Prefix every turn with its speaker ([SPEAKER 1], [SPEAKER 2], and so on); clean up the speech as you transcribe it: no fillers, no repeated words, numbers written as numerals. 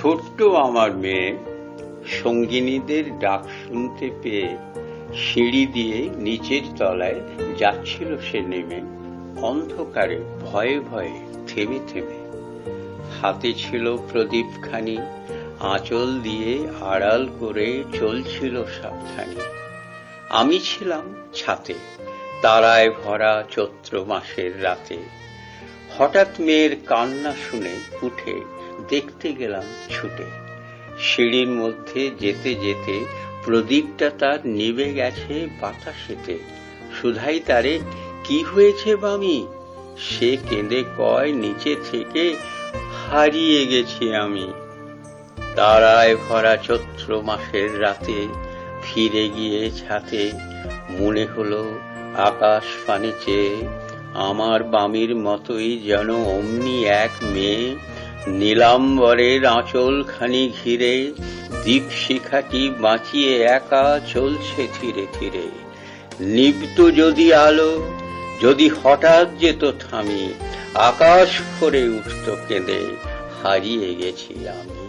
[SPEAKER 1] ছোট্ট আমার মেয়ে সঙ্গিনীদের ডাক শুনতে পেয়ে সিঁড়ি দিয়ে নিচের তলায় যাচ্ছিল সে নেমে, অন্ধকারে ভয়ে ভয়ে থেমে থেমে। হাতে ছিল প্রদীপখানি, আঁচল দিয়ে আড়াল করে চলছিল সাবধানে। আমি ছিলাম ছাতে, তারায় ভরা চৈত্র মাসের রাতে। হঠাৎ মেয়ের কান্না শুনে উঠে দেখতে গেলাম ছুটে। সিঁড়ির মধ্যে যেতে যেতে প্রদীপটা তার নিভে গেছে বাতাসেতে। শুধাই তারে, কি হয়েছে বামি? সে কেঁদে কয়, নিচে থেকে হারিয়ে গেছি আমি। তারায় ভরা চৈত্র মাসের রাতে ফিরে গিয়ে ছাতে মনে হলো আকাশ পানে চেয়ে আমার বামির মতোই যেন অমনি এক মেয়ে নীলাম্বরের আঁচলখানি ঘিরে দীপশিখাটি বাঁচিয়ে একা চলছে ধীরে ধীরে। নিভত যদি আলো, যদি হঠাৎ যেত থামি, আকাশ ভরে উঠত কেঁদে, হারিয়ে গেছি আমি।